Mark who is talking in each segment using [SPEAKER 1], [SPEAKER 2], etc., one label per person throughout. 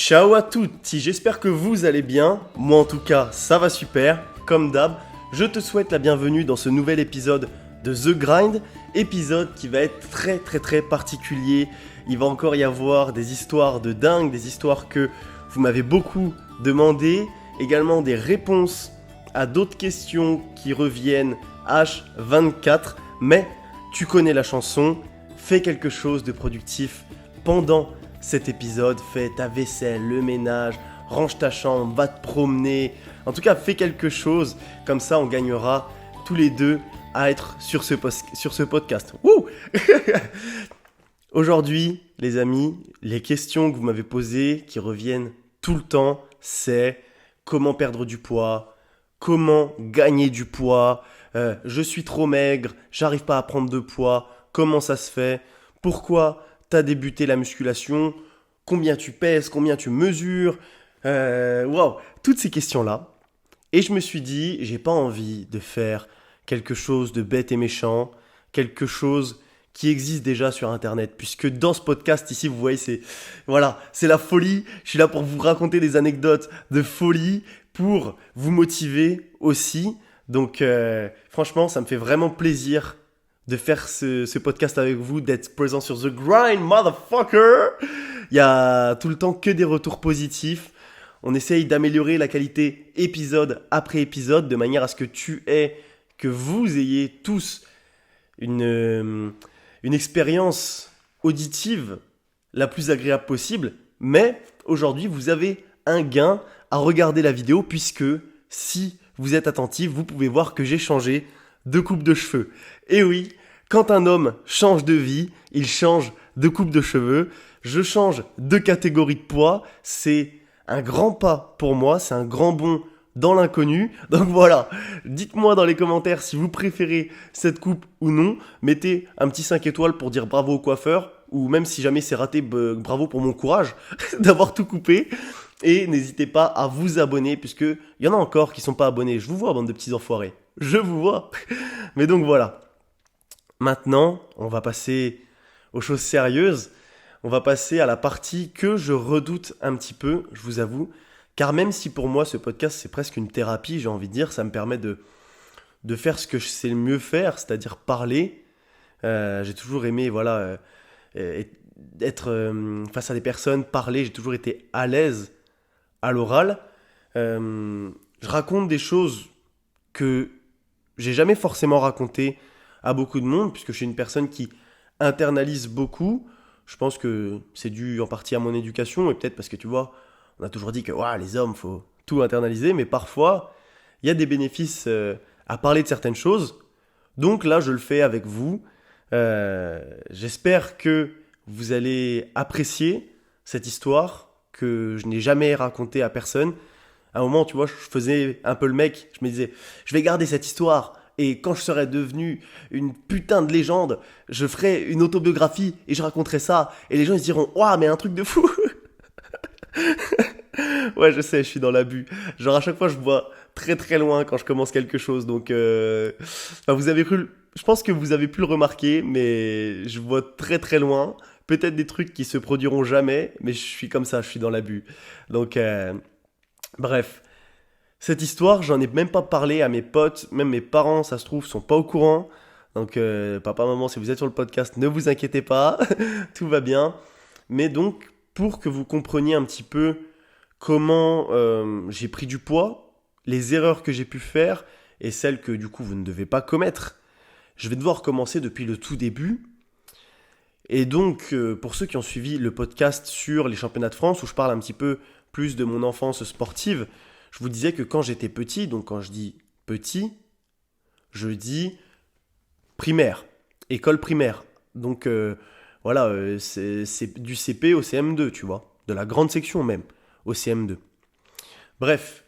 [SPEAKER 1] Ciao à tutti, j'espère que vous allez bien. Moi en tout cas, ça va super. Comme d'hab, je te souhaite la bienvenue dans ce nouvel épisode de The Grind. Épisode qui va être très particulier. Il va encore y avoir des histoires de dingue, des histoires que vous m'avez beaucoup demandé. Également des réponses à d'autres questions qui reviennent H24. Mais tu connais la chanson, fais quelque chose de productif pendant cet épisode, fais ta vaisselle, le ménage, range ta chambre, va te promener. En tout cas, fais quelque chose, comme ça on gagnera tous les deux à être sur ce podcast. Wouh Aujourd'hui, les amis, les questions que vous m'avez posées, qui reviennent tout le temps, c'est comment perdre du poids, comment gagner du poids, je suis trop maigre, j'arrive pas à prendre de poids, comment ça se fait, pourquoi t'as débuté la musculation, combien tu pèses, combien tu mesures, toutes ces questions-là. Et je me suis dit, j'ai pas envie de faire quelque chose de bête et méchant, quelque chose qui existe déjà sur Internet, puisque dans ce podcast ici, vous voyez, c'est la folie. Je suis là pour vous raconter des anecdotes de folie, pour vous motiver aussi. Donc, franchement, ça me fait vraiment plaisir de faire ce podcast avec vous, d'être présent sur The Grind, motherfucker. Il y a tout le temps que des retours positifs. On essaye d'améliorer la qualité épisode après épisode, de manière à ce que vous ayez tous une expérience auditive la plus agréable possible. Mais aujourd'hui, vous avez un gain à regarder la vidéo, puisque si vous êtes attentif, vous pouvez voir que j'ai changé de coupe de cheveux. Et oui, quand un homme change de vie, il change de coupe de cheveux. Je change de catégorie de poids. C'est un grand pas pour moi, c'est un grand bond dans l'inconnu. Donc voilà, dites-moi dans les commentaires si vous préférez cette coupe ou non. Mettez un petit 5 étoiles pour dire bravo au coiffeur. Ou même si jamais c'est raté, bravo pour mon courage d'avoir tout coupé. Et n'hésitez pas à vous abonner, puisqu'il y en a encore qui ne sont pas abonnés. Je vous vois, bande de petits enfoirés. Je vous vois. Mais donc voilà. Maintenant, on va passer aux choses sérieuses. On va passer à la partie que je redoute un petit peu, je vous avoue. Car même si pour moi, ce podcast, c'est presque une thérapie, j'ai envie de dire, ça me permet de faire ce que je sais le mieux faire, c'est-à-dire parler. J'ai toujours aimé, être face à des personnes, parler. J'ai toujours été à l'aise à l'oral. Je raconte des choses que j'ai jamais forcément racontées à beaucoup de monde, puisque je suis une personne qui internalise beaucoup. Je pense que c'est dû en partie à mon éducation, et peut-être parce que tu vois, on a toujours dit que les hommes, faut tout internaliser, mais parfois, il y a des bénéfices à parler de certaines choses. Donc là, je le fais avec vous. J'espère que vous allez apprécier cette histoire que je n'ai jamais racontée à personne. À un moment, tu vois, je faisais un peu le mec, je me disais, je vais garder cette histoire, et quand je serai devenu une putain de légende, je ferai une autobiographie et je raconterai ça, et les gens ils se diront, waouh, mais un truc de fou. Ouais, je sais, je suis dans l'abus. Genre à chaque fois, je vois très loin quand je commence quelque chose, donc vous avez cru, je pense que vous avez pu le remarquer, mais je vois très loin. Peut-être des trucs qui se produiront jamais, mais je suis comme ça, je suis dans l'abus. Donc, bref. Cette histoire, j'en ai même pas parlé à mes potes, même mes parents, ça se trouve, sont pas au courant. Donc, papa, maman, si vous êtes sur le podcast, ne vous inquiétez pas, tout va bien. Mais donc, pour que vous compreniez un petit peu comment j'ai pris du poids, les erreurs que j'ai pu faire et celles que du coup vous ne devez pas commettre, je vais devoir commencer depuis le tout début. Et donc, pour ceux qui ont suivi le podcast sur les championnats de France, où je parle un petit peu plus de mon enfance sportive, je vous disais que quand j'étais petit, donc quand je dis petit, je dis primaire, école primaire. Donc c'est du CP au CM2, tu vois, de la grande section même, au CM2. Bref,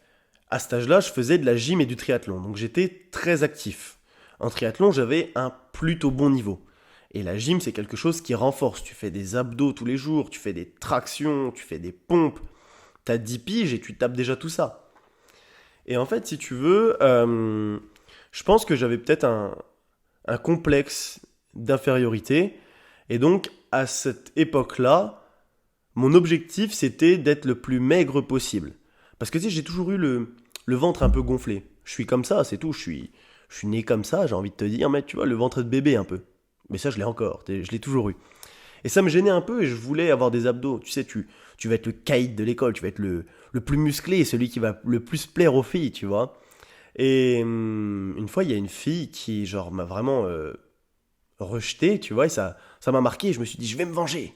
[SPEAKER 1] à cet âge-là, je faisais de la gym et du triathlon, donc j'étais très actif. En triathlon, j'avais un plutôt bon niveau. Et la gym, c'est quelque chose qui renforce. Tu fais des abdos tous les jours, tu fais des tractions, tu fais des pompes. T'as 10 piges et tu tapes déjà tout ça. Et en fait, si tu veux, je pense que j'avais peut-être un complexe d'infériorité. Et donc, à cette époque-là, Mon objectif, c'était d'être le plus maigre possible. Parce que tu sais, j'ai toujours eu le ventre un peu gonflé. Je suis comme ça, c'est tout. Je suis né comme ça, j'ai envie de te dire, mais tu vois, le ventre de bébé un peu. Mais ça, je l'ai encore, je l'ai toujours eu. Et ça me gênait un peu et je voulais avoir des abdos. Tu sais, tu vas être le caïd de l'école, tu vas être le plus musclé, celui qui va le plus plaire aux filles, tu vois. Et une fois, il y a une fille qui, genre, m'a vraiment rejeté, tu vois, et ça m'a marqué. Je me suis dit, je vais me venger.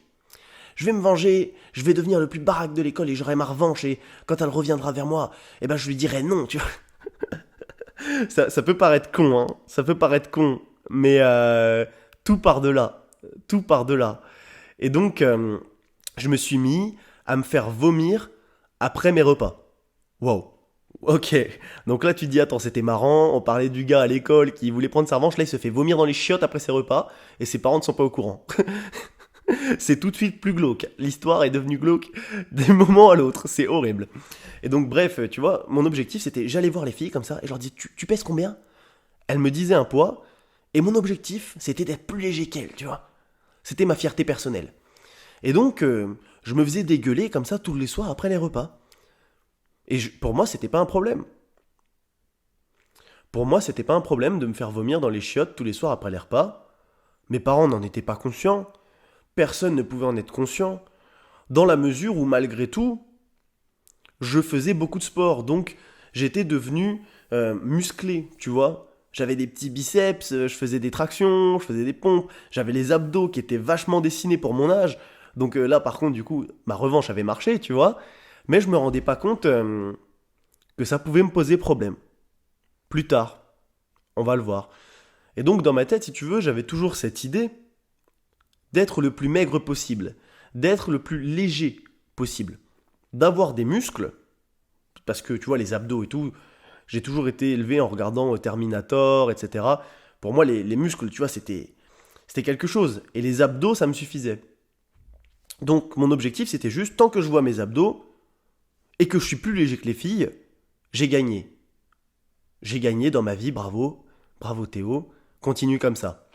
[SPEAKER 1] Je vais me venger, je vais devenir le plus baraque de l'école et j'aurai ma revanche. Et quand elle reviendra vers moi, eh ben, je lui dirai non, tu vois. Ça peut paraître con, hein. Ça peut paraître con. Mais tout par de là. Tout par de là. Et donc, je me suis mis à me faire vomir après mes repas. Wow. Ok. Donc là, tu te dis, attends, c'était marrant. On parlait du gars à l'école qui voulait prendre sa revanche. Là, il se fait vomir dans les chiottes après ses repas. Et ses parents ne sont pas au courant. C'est tout de suite plus glauque. L'histoire est devenue glauque d'un moment à l'autre. C'est horrible. Et donc, bref, tu vois, mon objectif, c'était, j'allais voir les filles comme ça. Et je leur dis, tu pèses combien? Elles me disaient un poids. Et mon objectif, c'était d'être plus léger qu'elles, tu vois. C'était ma fierté personnelle. Et donc, je me faisais dégueuler comme ça tous les soirs après les repas. Et pour moi, c'était pas un problème. Pour moi, c'était pas un problème de me faire vomir dans les chiottes tous les soirs après les repas. Mes parents n'en étaient pas conscients. Personne ne pouvait en être conscient. Dans la mesure où, malgré tout, je faisais beaucoup de sport. Donc, j'étais devenu musclé, tu vois. J'avais des petits biceps, je faisais des tractions, je faisais des pompes. J'avais les abdos qui étaient vachement dessinés pour mon âge. Donc là, par contre, du coup, ma revanche avait marché, tu vois. Mais je me rendais pas compte que ça pouvait me poser problème. Plus tard, on va le voir. Et donc, dans ma tête, si tu veux, j'avais toujours cette idée d'être le plus maigre possible, d'être le plus léger possible, d'avoir des muscles, parce que tu vois, les abdos et tout, j'ai toujours été élevé en regardant Terminator, etc. Pour moi, les muscles, tu vois, c'était quelque chose. Et les abdos, ça me suffisait. Donc, mon objectif, c'était juste, tant que je vois mes abdos, et que je suis plus léger que les filles, j'ai gagné. J'ai gagné dans ma vie, bravo. Bravo Théo. Continue comme ça.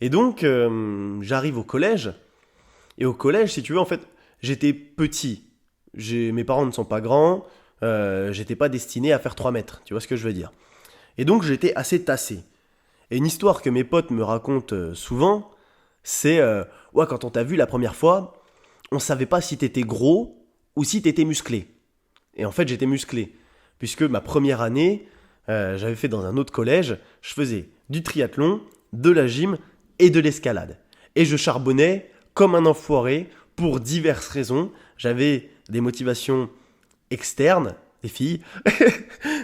[SPEAKER 1] Et donc, j'arrive au collège. Et au collège, si tu veux, en fait, j'étais petit. Mes parents ne sont pas grands. J'étais pas destiné à faire 3 mètres. Tu vois ce que je veux dire? Et donc, j'étais assez tassé. Et une histoire que mes potes me racontent souvent, c'est ouais, quand on t'a vu la première fois, on savait pas si t'étais gros ou si t'étais musclé. Et en fait, j'étais musclé. Puisque ma première année, j'avais fait dans un autre collège, je faisais du triathlon, de la gym et de l'escalade. Et je charbonnais comme un enfoiré pour diverses raisons. J'avais des motivations externes, des filles,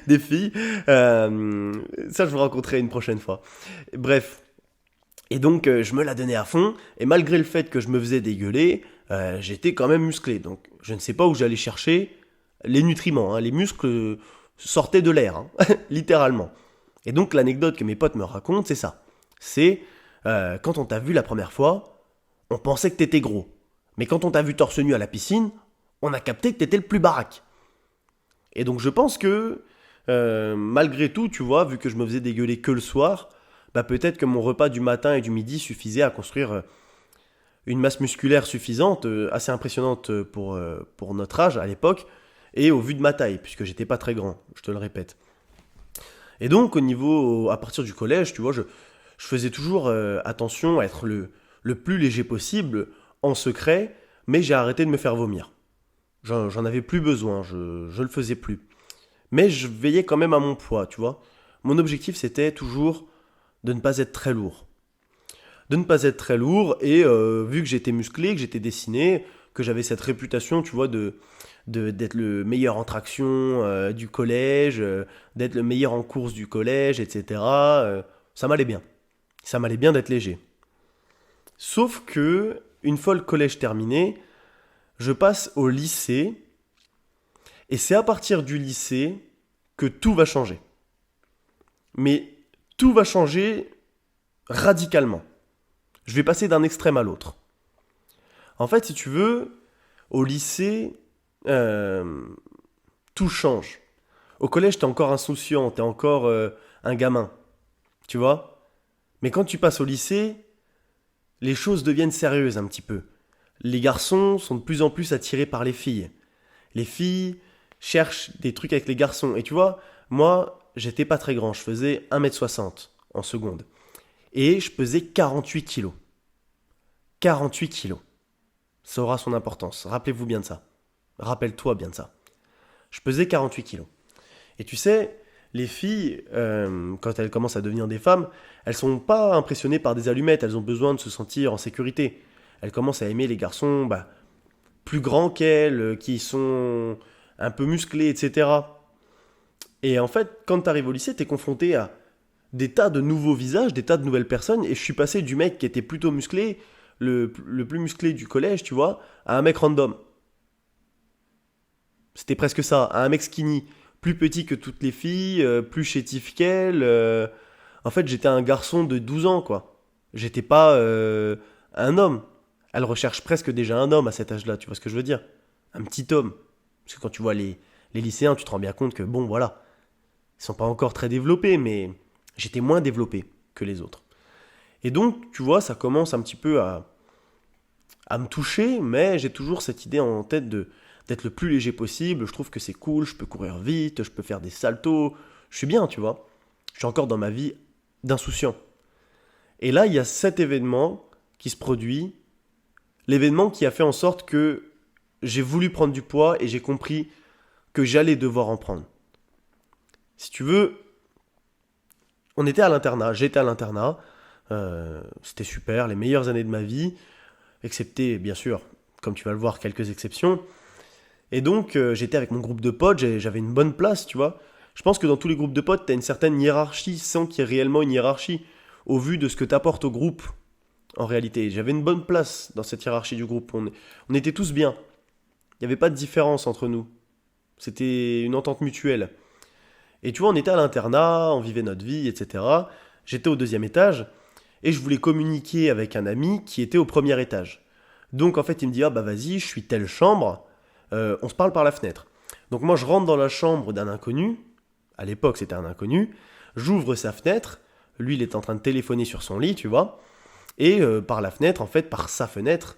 [SPEAKER 1] des filles. Ça, je vous raconterai une prochaine fois. Bref. Et donc, je me la donnais à fond. Et malgré le fait que je me faisais dégueuler, j'étais quand même musclé. Donc, je ne sais pas où j'allais chercher les nutriments. Hein. Les muscles sortaient de l'air, hein, littéralement. Et donc, l'anecdote que mes potes me racontent, c'est ça. C'est quand on t'a vu la première fois, on pensait que t'étais gros. Mais quand on t'a vu torse nu à la piscine, on a capté que t'étais le plus baraque. Et donc, je pense que, malgré tout, tu vois, vu que je me faisais dégueuler que le soir, bah peut-être que mon repas du matin et du midi suffisait à construire une masse musculaire suffisante, assez impressionnante pour notre âge à l'époque, et au vu de ma taille, puisque j'étais pas très grand, je te le répète. Et donc à partir du collège, tu vois, je faisais toujours attention à être le plus léger possible, en secret, mais j'ai arrêté de me faire vomir. J'en avais plus besoin, je le faisais plus. Mais je veillais quand même à mon poids, tu vois. Mon objectif, c'était toujours de ne pas être très lourd. De ne pas être très lourd, et vu que j'étais musclé, que j'étais dessiné, que j'avais cette réputation, tu vois, d'être le meilleur en traction du collège, d'être le meilleur en course du collège, etc. Ça m'allait bien. Ça m'allait bien d'être léger. Sauf que, une fois le collège terminé, je passe au lycée, et c'est à partir du lycée que tout va changer. Mais tout va changer radicalement. Je vais passer d'un extrême à l'autre. En fait, si tu veux, au lycée, tout change. Au collège, t'es encore insouciant, t'es encore un gamin. Tu vois? Mais quand tu passes au lycée, les choses deviennent sérieuses un petit peu. les garçons sont de plus en plus attirés par les filles. Les filles cherchent des trucs avec les garçons. Et tu vois, moi, j'étais pas très grand. Je faisais 1,60 m en seconde. Et je pesais 48 kilos. 48 kilos. Ça aura son importance. Rappelez-vous bien de ça. Rappelle-toi bien de ça. Je pesais 48 kilos. Et tu sais, les filles, quand elles commencent à devenir des femmes, elles sont pas impressionnées par des allumettes. Elles ont besoin de se sentir en sécurité. Elles commencent à aimer les garçons plus grands qu'elles, qui sont un peu musclés, etc. Et en fait, quand tu arrives au lycée, tu es confronté à des tas de nouveaux visages, des tas de nouvelles personnes. Et je suis passé du mec qui était plutôt musclé, le plus musclé du collège, tu vois, à un mec random. C'était presque ça, à un mec skinny, plus petit que toutes les filles, plus chétif qu'elles. En fait, j'étais un garçon de 12 ans, quoi. J'étais pas un homme. Elle recherche presque déjà un homme à cet âge-là, tu vois ce que je veux dire? Un petit homme. Parce que quand tu vois les lycéens, tu te rends bien compte que, bon, voilà, ils sont pas encore très développés, mais j'étais moins développé que les autres. Et donc, tu vois, ça commence un petit peu à me toucher, mais j'ai toujours cette idée en tête d'être le plus léger possible. Je trouve que c'est cool, je peux courir vite, je peux faire des saltos. Je suis bien, tu vois. Je suis encore dans ma vie d'insouciant. Et là, il y a cet événement qui se produit, l'événement qui a fait en sorte que j'ai voulu prendre du poids et j'ai compris que j'allais devoir en prendre. Si tu veux, on était à l'internat, j'étais à l'internat, c'était super, les meilleures années de ma vie, excepté, bien sûr, comme tu vas le voir, quelques exceptions. Et donc, j'étais avec mon groupe de potes, j'avais une bonne place, tu vois. Je pense que dans tous les groupes de potes, tu as une certaine hiérarchie sans qu'il y ait réellement une hiérarchie, au vu de ce que tu apportes au groupe, en réalité. J'avais une bonne place dans cette hiérarchie du groupe, on était tous bien. Il n'y avait pas de différence entre nous. C'était une entente mutuelle. Et tu vois, on était à l'internat, on vivait notre vie, etc. J'étais au deuxième étage, et je voulais communiquer avec un ami qui était au premier étage. Donc en fait, il me dit, ah bah vas-y, je suis telle chambre, on se parle par la fenêtre. Donc moi, je rentre dans la chambre d'un inconnu, à l'époque c'était un inconnu, j'ouvre sa fenêtre, lui il est en train de téléphoner sur son lit, tu vois, et par la fenêtre, en fait, par sa fenêtre,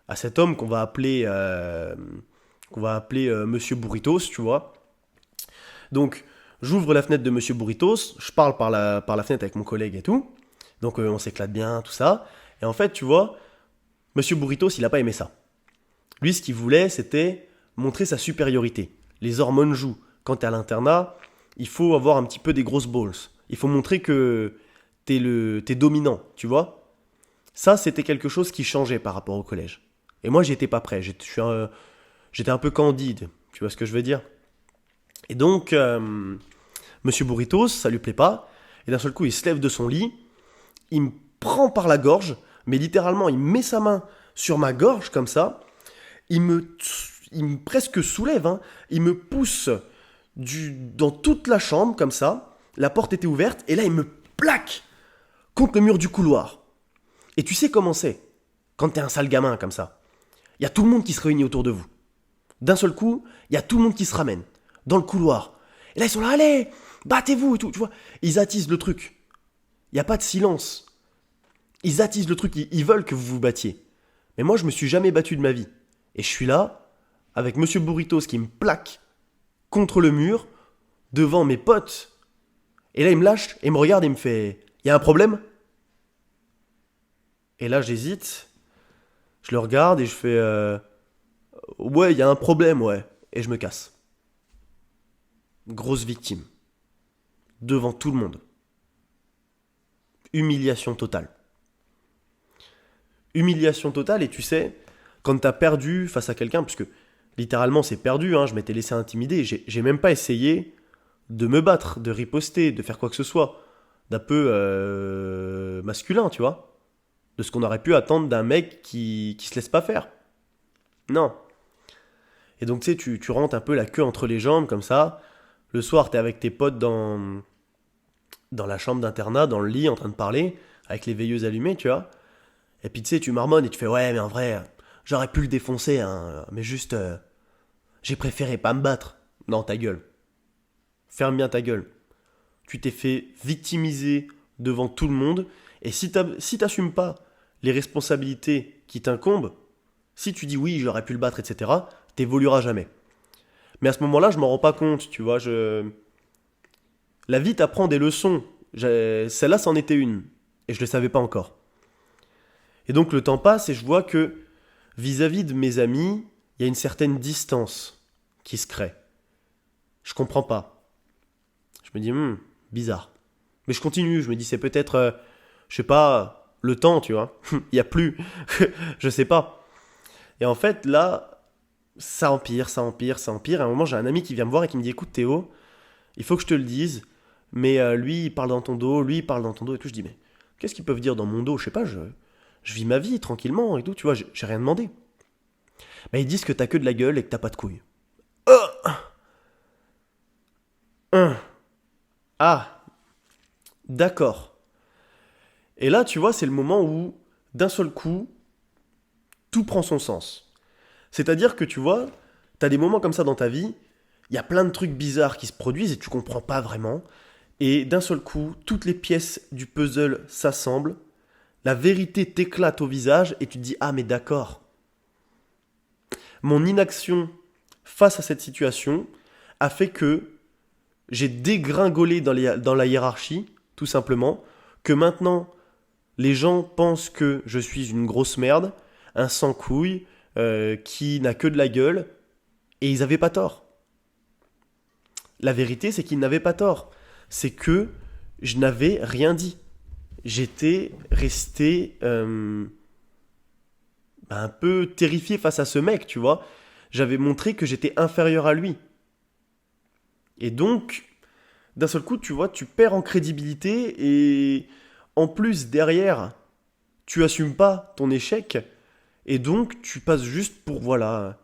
[SPEAKER 1] à cet homme qu'on va appeler Monsieur Burritos, tu vois. Donc, j'ouvre la fenêtre de Monsieur Burritos, je parle par la fenêtre avec mon collègue et tout, donc on s'éclate bien, tout ça, et en fait, tu vois, Monsieur Burritos, il n'a pas aimé ça. Lui, ce qu'il voulait, c'était montrer sa supériorité. Les hormones jouent. Quand t'es à l'internat, il faut avoir un petit peu des grosses balls. Il faut montrer que t'es dominant, tu vois. Ça, c'était quelque chose qui changeait par rapport au collège. Et moi, j'y étais pas prêt. J'étais un peu candide, tu vois ce que je veux dire. Et donc, Monsieur Burritos, ça lui plaît pas. Et d'un seul coup, il se lève de son lit, il me prend par la gorge, mais littéralement, il met sa main sur ma gorge comme ça, il me presque soulève, hein. Il me pousse dans toute la chambre comme ça, la porte était ouverte, et là il me plaque contre le mur du couloir. Et tu sais comment c'est, quand t'es un sale gamin comme ça. Il y a tout le monde qui se réunit autour de vous. D'un seul coup, il y a tout le monde qui se ramène, dans le couloir. Et là ils sont là, allez, battez-vous et tout, tu vois. Ils attisent le truc. Il n'y a pas de silence. Ils attisent le truc, ils veulent que vous vous battiez. Mais moi je me suis jamais battu de ma vie. Et je suis là, avec Monsieur Burritos qui me plaque contre le mur, devant mes potes. Et là, il me lâche et il me regarde et il me fait, y a un problème? Et là, j'hésite. Je le regarde et je fais, ouais, il y a un problème, ouais. Et je me casse. Grosse victime. Devant tout le monde. Humiliation totale. Humiliation totale, et tu sais, quand t'as perdu face à quelqu'un, puisque littéralement c'est perdu, hein, je m'étais laissé intimider, j'ai même pas essayé de me battre, de riposter, de faire quoi que ce soit, d'un peu masculin, tu vois, de ce qu'on aurait pu attendre d'un mec qui se laisse pas faire. Non. Et donc tu sais, tu rentres un peu la queue entre les jambes comme ça, le soir t'es avec tes potes dans la chambre d'internat, dans le lit, en train de parler, avec les veilleuses allumées, tu vois, et puis tu sais, tu marmonnes et tu fais, ouais, mais en vrai, j'aurais pu le défoncer, hein, mais juste, j'ai préféré pas me battre. Non, ta gueule. Ferme bien ta gueule. Tu t'es fait victimiser devant tout le monde, et si t'assumes pas les responsabilités qui t'incombent, Si tu dis oui, j'aurais pu le battre, etc., t'évolueras jamais. Mais à ce moment-là, je m'en rends pas compte, tu vois. La vie t'apprend des leçons. Celle-là, c'en était une. Et je le savais pas encore. Et donc le temps passe et je vois que vis-à-vis de mes amis, il y a une certaine distance qui se crée. Je comprends pas. Je me dis, bizarre. Mais je continue, je me dis, c'est peut-être, je sais pas, le temps, tu vois. Il y a plus. Je sais pas. Et en fait, là, ça empire, ça empire, ça empire. À un moment, j'ai un ami qui vient me voir et qui me dit, écoute Théo, il faut que je te le dise, mais lui, il parle dans ton dos, lui, il parle dans ton dos et tout. Je dis, mais qu'est-ce qu'ils peuvent dire dans mon dos? Je sais pas, je vis ma vie tranquillement et tout, tu vois, j'ai rien demandé. Mais ils disent que t'as que de la gueule et que t'as pas de couilles. Hum. Ah, d'accord. Et là, tu vois, c'est le moment où, d'un seul coup, tout prend son sens. C'est-à-dire que, tu vois, t'as des moments comme ça dans ta vie, il y a plein de trucs bizarres qui se produisent et tu comprends pas vraiment. Et d'un seul coup, toutes les pièces du puzzle s'assemblent, la vérité t'éclate au visage et tu te dis, ah mais d'accord. Mon inaction face à cette situation a fait que j'ai dégringolé dans la hiérarchie, tout simplement, que maintenant, les gens pensent que je suis une grosse merde, un sans-couille, qui n'a que de la gueule, et ils n'avaient pas tort. La vérité, c'est qu'ils n'avaient pas tort. C'est que je n'avais rien dit. J'étais resté un peu terrifié face à ce mec, tu vois. J'avais montré que j'étais inférieur à lui. Et donc, d'un seul coup, tu vois, tu perds en crédibilité et en plus, derrière, tu assumes pas ton échec et donc tu passes juste pour, voilà,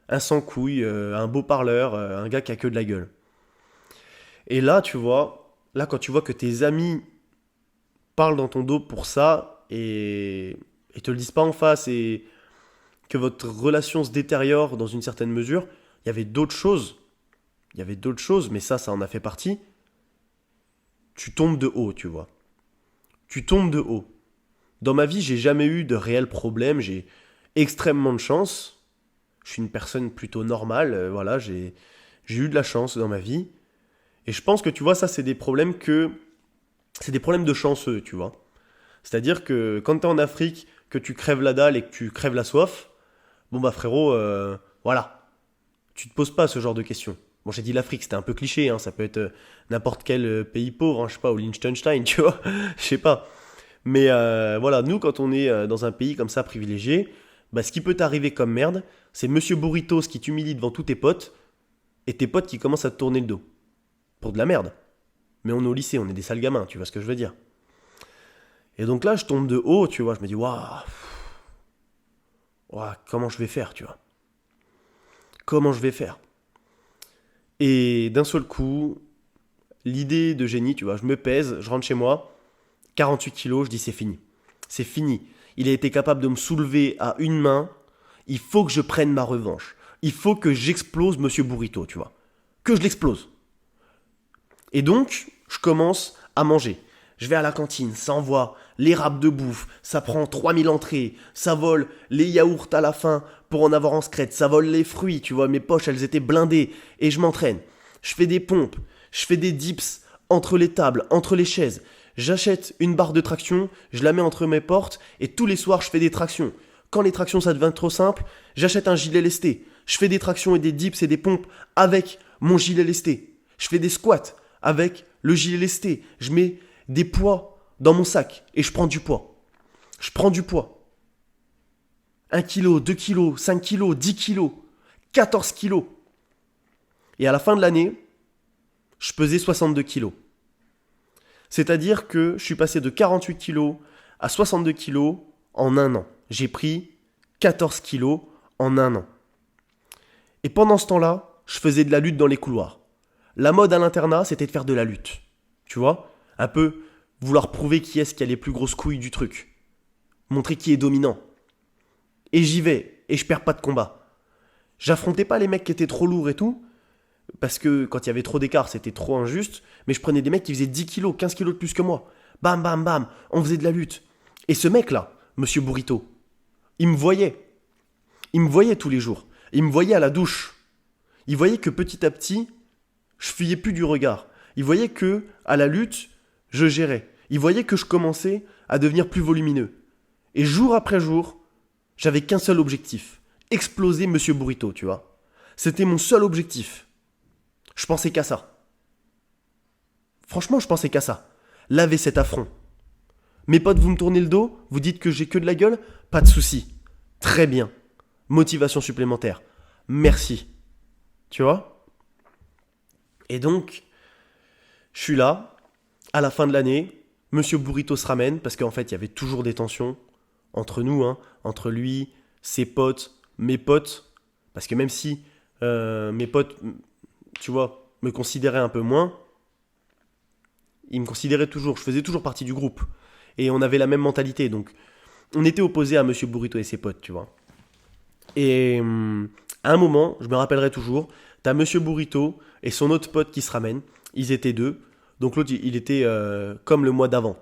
[SPEAKER 1] un sans-couille, un beau parleur, un gars qui a que de la gueule. Et là, tu vois, là, quand tu vois que tes amis parlent dans ton dos pour ça et te le disent pas en face et que votre relation se détériore dans une certaine mesure, il y avait d'autres choses. Il y avait d'autres choses, mais ça en a fait partie. Tu tombes de haut, tu vois. Tu tombes de haut. Dans ma vie, j'ai jamais eu de réels problèmes, j'ai extrêmement de chance. Je suis une personne plutôt normale, voilà, j'ai eu de la chance dans ma vie. Et je pense que tu vois, ça c'est des problèmes de chanceux, tu vois. C'est-à-dire que quand t'es en Afrique, que tu crèves la dalle et que tu crèves la soif, bon bah frérot, voilà, tu te poses pas ce genre de questions. Bon, j'ai dit l'Afrique, c'était un peu cliché, hein, ça peut être n'importe quel pays pauvre, hein, je sais pas, ou Liechtenstein, tu vois, je sais pas. Mais voilà, nous, quand on est dans un pays comme ça privilégié, bah, ce qui peut t'arriver comme merde, c'est Monsieur Burritos qui t'humilie devant tous tes potes, et tes potes qui commencent à te tourner le dos. Pour de la merde. Mais on est au lycée, on est des sales gamins, tu vois ce que je veux dire. Et donc là, je tombe de haut, tu vois, je me dis, waouh, comment je vais faire, tu vois. Comment je vais faire. Et d'un seul coup, l'idée de génie, tu vois, je me pèse, je rentre chez moi, 48 kilos, je dis c'est fini. C'est fini. Il a été capable de me soulever à une main, il faut que je prenne ma revanche. Il faut que j'explose Monsieur Burrito, tu vois. Que je l'explose. Et donc, je commence à manger. Je vais à la cantine, ça envoie les râpes de bouffe, ça prend 3000 entrées, ça vole les yaourts à la fin pour en avoir en secrète, ça vole les fruits, tu vois, mes poches elles étaient blindées et je m'entraîne. Je fais des pompes, je fais des dips entre les tables, entre les chaises. J'achète une barre de traction, je la mets entre mes portes et tous les soirs je fais des tractions. Quand les tractions ça devient trop simple, j'achète un gilet lesté. Je fais des tractions et des dips et des pompes avec mon gilet lesté. Je fais des squats avec le gilet lesté. Je mets des poids dans mon sac et je prends du poids. Je prends du poids. 1 kg, 2 kg, 5 kg, 10 kg, 14 kg. Et à la fin de l'année, je pesais 62 kg. C'est-à-dire que je suis passé de 48 kg à 62 kg en un an. J'ai pris 14 kg en un an. Et pendant ce temps-là, je faisais de la lutte dans les couloirs. La mode à l'internat, c'était de faire de la lutte. Tu vois ? Un peu vouloir prouver qui est-ce qui a les plus grosses couilles du truc. Montrer qui est dominant. Et j'y vais, et je perds pas de combat. J'affrontais pas les mecs qui étaient trop lourds et tout, parce que quand il y avait trop d'écart, c'était trop injuste, mais je prenais des mecs qui faisaient 10 kilos, 15 kilos de plus que moi. Bam, bam, bam, on faisait de la lutte. Et ce mec-là, Monsieur Burrito, il me voyait. Il me voyait tous les jours. Il me voyait à la douche. Il voyait que petit à petit, je fuyais plus du regard. Il voyait que, à la lutte, je gérais. Il voyait que je commençais à devenir plus volumineux. Et jour après jour, j'avais qu'un seul objectif. Exploser Monsieur Burrito, tu vois. C'était mon seul objectif. Je pensais qu'à ça. Franchement, je pensais qu'à ça. Laver cet affront. Mes potes, vous me tournez le dos, vous dites que j'ai que de la gueule, pas de souci. Très bien. Motivation supplémentaire. Merci. Tu vois ? Et donc, je suis là, à la fin de l'année, Monsieur Burrito se ramène, parce qu'en fait, il y avait toujours des tensions entre nous, entre lui, ses potes, mes potes, parce que même si mes potes, tu vois, me considéraient un peu moins, ils me considéraient toujours, je faisais toujours partie du groupe, et on avait la même mentalité, donc on était opposés à Monsieur Burrito et ses potes, tu vois. Et à un moment, je me rappellerai toujours, t'as Monsieur Burrito et son autre pote qui se ramènent, ils étaient deux, donc l'autre il était comme le mois d'avant,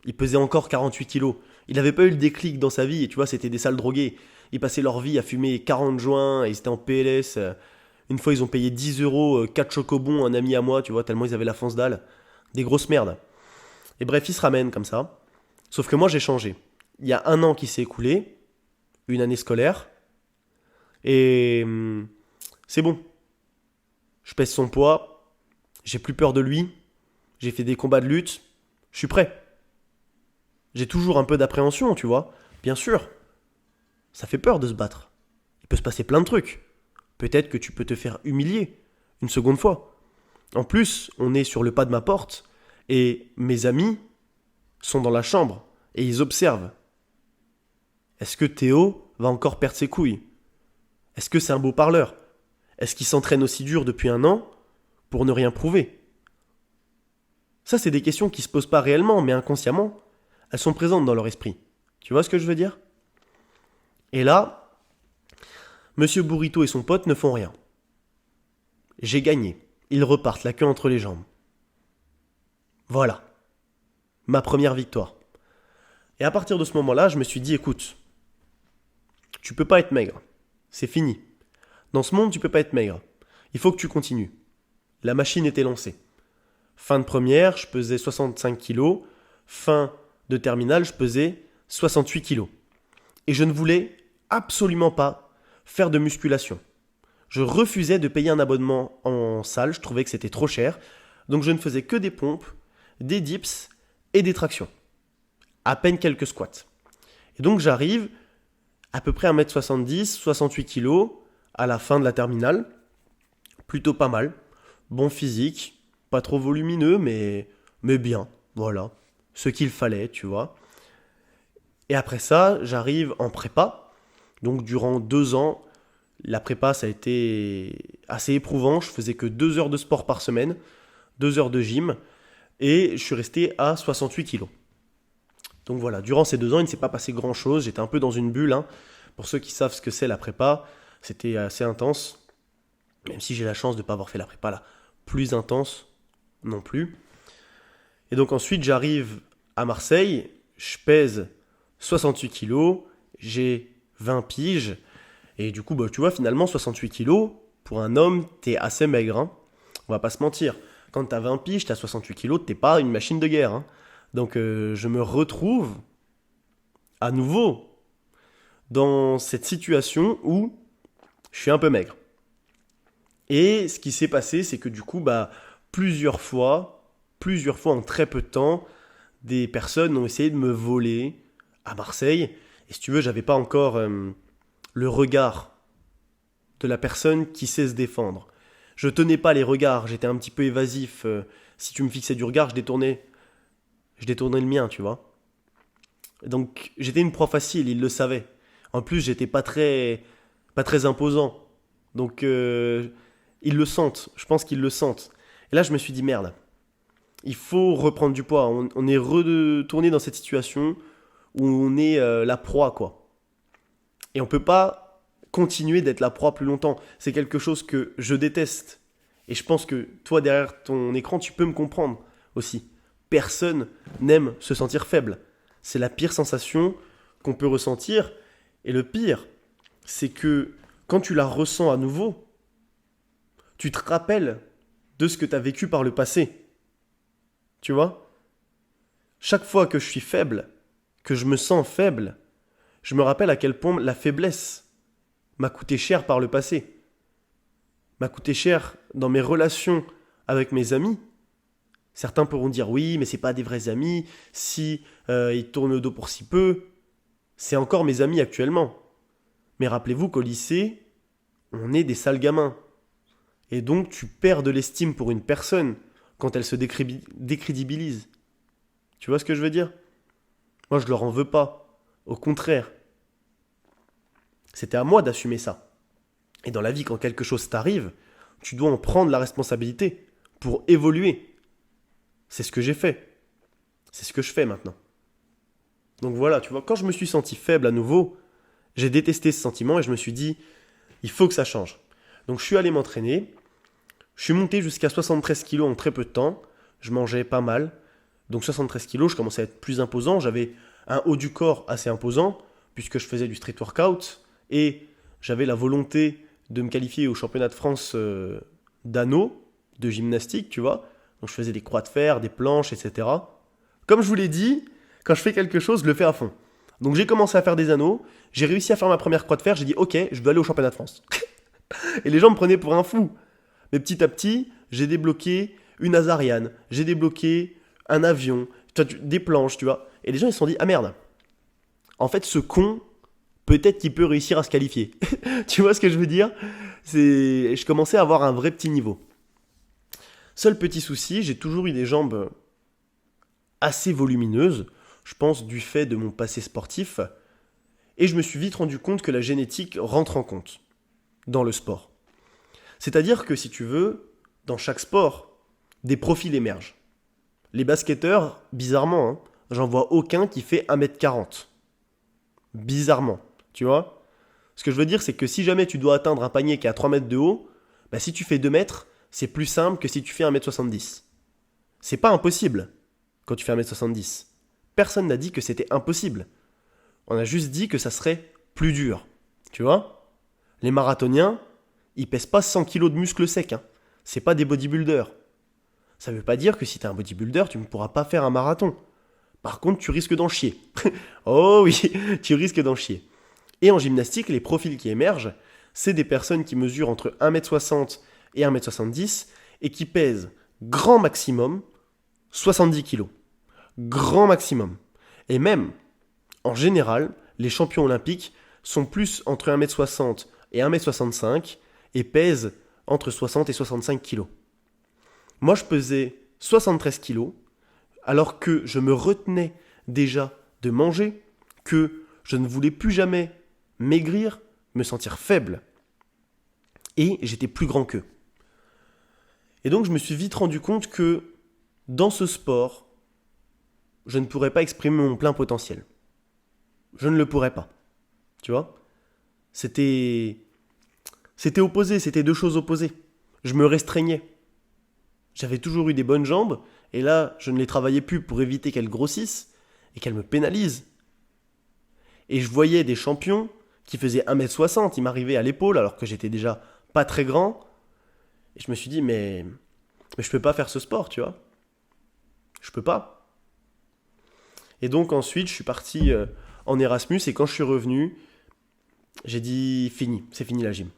[SPEAKER 1] il pesait encore 48 kilos, il n'avait pas eu le déclic dans sa vie, et tu vois, c'était des sales drogués, ils passaient leur vie à fumer 40 joints, et ils étaient en PLS, une fois ils ont payé 10 euros, 4 chocobons, un ami à moi, tu vois, tellement ils avaient la fonce dalle, des grosses merdes. Et bref, ils se ramènent comme ça, sauf que moi j'ai changé. Il y a un an qui s'est écoulé, une année scolaire, et c'est bon. Je pèse son poids, j'ai plus peur de lui, j'ai fait des combats de lutte, je suis prêt. J'ai toujours un peu d'appréhension, tu vois. Bien sûr, ça fait peur de se battre. Il peut se passer plein de trucs. Peut-être que tu peux te faire humilier une seconde fois. En plus, on est sur le pas de ma porte et mes amis sont dans la chambre et ils observent. Est-ce que Théo va encore perdre ses couilles ? Est-ce que c'est un beau parleur ? Est-ce qu'il s'entraîne aussi dur depuis un an pour ne rien prouver ? Ça, c'est des questions qui se posent pas réellement, mais inconsciemment, elles sont présentes dans leur esprit. Tu vois ce que je veux dire ? Et là, Monsieur Burrito et son pote ne font rien. J'ai gagné. Ils repartent la queue entre les jambes. Voilà. Ma première victoire. Et à partir de ce moment-là, je me suis dit, écoute, tu peux pas être maigre. C'est fini. Dans ce monde, tu peux pas être maigre. Il faut que tu continues. La machine était lancée. Fin de première, je pesais 65 kilos. Fin de terminale, je pesais 68 kilos. Et je ne voulais absolument pas faire de musculation. Je refusais de payer un abonnement en salle, je trouvais que c'était trop cher. Donc je ne faisais que des pompes, des dips et des tractions. À peine quelques squats. Et donc j'arrive à peu près à 1m70, 68 kilos à la fin de la terminale. Plutôt pas mal. Bon physique, pas trop volumineux, mais bien. Voilà. Ce qu'il fallait, tu vois. Et après ça, j'arrive en prépa. Donc durant 2 ans, la prépa, ça a été assez éprouvant. Je faisais que 2 heures de sport par semaine, 2 heures de gym. Et je suis resté à 68 kilos. Donc voilà, durant ces 2 ans, il ne s'est pas passé grand-chose. J'étais un peu dans une bulle. Pour ceux qui savent ce que c'est la prépa, c'était assez intense. Même si j'ai la chance de ne pas avoir fait la prépa la plus intense non plus. Et donc ensuite, j'arrive à Marseille. Je pèse 68 kilos. J'ai 20 piges. Et du coup, tu vois, finalement, 68 kilos, pour un homme, t'es assez maigre. On va pas se mentir. Quand t'as 20 piges, t'as 68 kilos, t'es pas une machine de guerre. Donc je me retrouve à nouveau dans cette situation où je suis un peu maigre. Et ce qui s'est passé, c'est que du coup, plusieurs fois en très peu de temps, des personnes ont essayé de me voler à Marseille. Et si tu veux, j'avais pas encore le regard de la personne qui sait se défendre. Je tenais pas les regards, j'étais un petit peu évasif. Si tu me fixais du regard, je détournais le mien, tu vois. Donc j'étais une proie facile, ils le savaient. En plus, j'étais pas très imposant. Donc ils le sentent, je pense qu'ils le sentent. Et là, je me suis dit merde. Il faut reprendre du poids. On est retourné dans cette situation où on est la proie, quoi. Et on peut pas continuer d'être la proie plus longtemps. C'est quelque chose que je déteste. Et je pense que toi, derrière ton écran, tu peux me comprendre aussi. Personne n'aime se sentir faible. C'est la pire sensation qu'on peut ressentir. Et le pire, c'est que quand tu la ressens à nouveau, tu te rappelles de ce que tu as vécu par le passé. Tu vois? Chaque fois que je suis faible, que je me sens faible, je me rappelle à quel point la faiblesse m'a coûté cher par le passé. M'a coûté cher dans mes relations avec mes amis. Certains pourront dire oui, mais c'est pas des vrais amis, si ils tournent le dos pour si peu. C'est encore mes amis actuellement. Mais rappelez-vous qu'au lycée, on est des sales gamins. Et donc tu perds de l'estime pour une personne quand elle se décrédibilise. Tu vois ce que je veux dire? Moi, je leur en veux pas. Au contraire. C'était à moi d'assumer ça. Et dans la vie, quand quelque chose t'arrive, tu dois en prendre la responsabilité pour évoluer. C'est ce que j'ai fait. C'est ce que je fais maintenant. Donc voilà, tu vois, quand je me suis senti faible à nouveau, j'ai détesté ce sentiment et je me suis dit, il faut que ça change. Donc je suis allé m'entraîner. Je suis monté jusqu'à 73 kilos en très peu de temps. Je mangeais pas mal. Donc 73 kilos, je commençais à être plus imposant. J'avais un haut du corps assez imposant puisque je faisais du street workout et j'avais la volonté de me qualifier au championnat de France d'anneau, de gymnastique, tu vois. Donc je faisais des croix de fer, des planches, etc. Comme je vous l'ai dit, quand je fais quelque chose, je le fais à fond. Donc j'ai commencé à faire des anneaux, j'ai réussi à faire ma première croix de fer, j'ai dit ok, je dois aller au championnat de France. Et les gens me prenaient pour un fou. Mais petit à petit, j'ai débloqué une Azariane, j'ai débloqué un avion, des planches, tu vois. Et les gens ils se sont dit ah merde, en fait ce con, peut-être qu'il peut réussir à se qualifier. Tu vois ce que je veux dire? Je commençais à avoir un vrai petit niveau. Seul petit souci, j'ai toujours eu des jambes assez volumineuses, je pense du fait de mon passé sportif, et je me suis vite rendu compte que la génétique rentre en compte dans le sport. C'est-à-dire que si tu veux, dans chaque sport, des profils émergent. Les basketteurs, bizarrement, j'en vois aucun qui fait 1m40. Bizarrement, tu vois? Ce que je veux dire, c'est que si jamais tu dois atteindre un panier qui est à 3 mètres de haut, bah si tu fais 2 mètres, c'est plus simple que si tu fais 1m70. C'est pas impossible quand tu fais 1m70. Personne n'a dit que c'était impossible. On a juste dit que ça serait plus dur. Tu vois? Les marathoniens, ils pèsent pas 100 kilos de muscles secs. C'est pas des bodybuilders. Ça veut pas dire que si t'es un bodybuilder, tu ne pourras pas faire un marathon. Par contre, tu risques d'en chier. Oh oui, tu risques d'en chier. Et en gymnastique, les profils qui émergent, c'est des personnes qui mesurent entre 1m60 et 1m70 et qui pèsent grand maximum 70 kg. Grand maximum. Et même, en général, les champions olympiques sont plus entre 1m60 et 1m65 et pèsent entre 60 et 65 kg. Moi, je pesais 73 kg alors que je me retenais déjà de manger, que je ne voulais plus jamais maigrir, me sentir faible. Et j'étais plus grand qu'eux. Et donc, je me suis vite rendu compte que dans ce sport, je ne pourrais pas exprimer mon plein potentiel. Je ne le pourrais pas. Tu vois? C'était opposé, c'était deux choses opposées. Je me restreignais. J'avais toujours eu des bonnes jambes, et là, je ne les travaillais plus pour éviter qu'elles grossissent et qu'elles me pénalisent. Et je voyais des champions qui faisaient 1m60, ils m'arrivaient à l'épaule alors que j'étais déjà pas très grand. Et je me suis dit, mais je peux pas faire ce sport, tu vois. Je peux pas. Et donc ensuite, je suis parti en Erasmus, et quand je suis revenu, j'ai dit, fini, c'est fini la gym.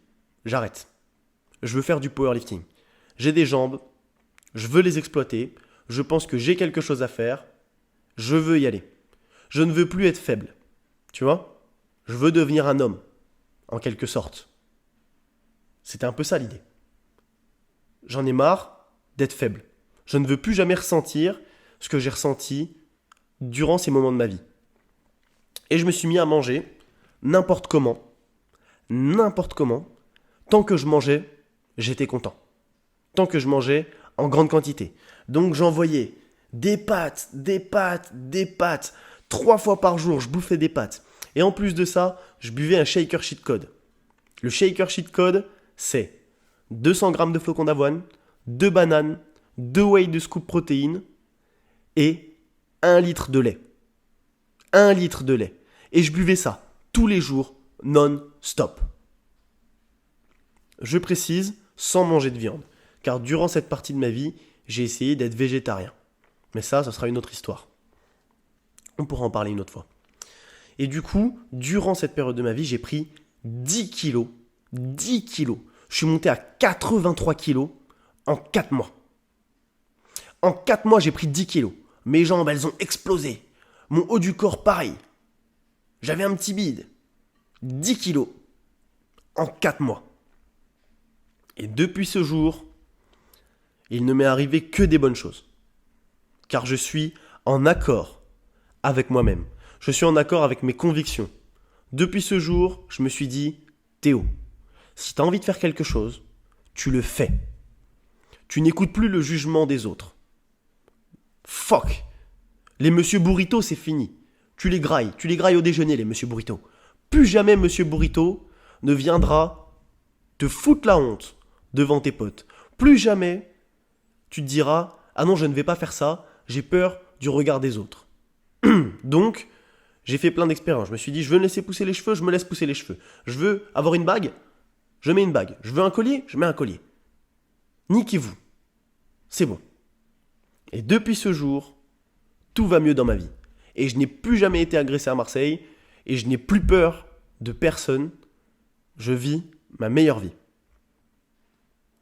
[SPEAKER 1] J'arrête. Je veux faire du powerlifting. J'ai des jambes, je veux les exploiter, je pense que j'ai quelque chose à faire, je veux y aller. Je ne veux plus être faible, tu vois? Je veux devenir un homme, en quelque sorte. C'était un peu ça l'idée. J'en ai marre d'être faible. Je ne veux plus jamais ressentir ce que j'ai ressenti durant ces moments de ma vie. Et je me suis mis à manger n'importe comment, tant que je mangeais, j'étais content. Tant que je mangeais en grande quantité. Donc j'envoyais des pâtes. 3 fois par jour, je bouffais des pâtes. Et en plus de ça, je buvais un shaker cheat code. Le shaker cheat code, c'est 200 g de flocons d'avoine, 2 bananes, 2 whey de scoop protéines et 1 litre de lait. 1 litre de lait. Et je buvais ça tous les jours, non-stop. Je précise, sans manger de viande, car durant cette partie de ma vie, j'ai essayé d'être végétarien. Mais ça sera une autre histoire. On pourra en parler une autre fois. Et du coup, durant cette période de ma vie, j'ai pris 10 kilos. 10 kilos. Je suis monté à 83 kilos en 4 mois. En 4 mois, j'ai pris 10 kilos. Mes jambes, elles ont explosé. Mon haut du corps, pareil. J'avais un petit bide. 10 kilos en 4 mois. Et depuis ce jour, il ne m'est arrivé que des bonnes choses. Car je suis en accord avec moi-même. Je suis en accord avec mes convictions. Depuis ce jour, je me suis dit, Théo, si tu as envie de faire quelque chose, tu le fais. Tu n'écoutes plus le jugement des autres. Fuck. Les monsieur burrito, c'est fini. Tu les grailles au déjeuner, les monsieur burrito. Plus jamais monsieur burrito ne viendra te foutre la honte devant tes potes. Plus jamais tu te diras, ah non, je ne vais pas faire ça, j'ai peur du regard des autres. Donc, j'ai fait plein d'expériences. Je me suis dit, je veux me laisser pousser les cheveux, je me laisse pousser les cheveux. Je veux avoir une bague, je mets une bague. Je veux un collier, je mets un collier. Niquez-vous. C'est bon. Et depuis ce jour, tout va mieux dans ma vie. Et je n'ai plus jamais été agressé à Marseille. Et je n'ai plus peur de personne. Je vis ma meilleure vie.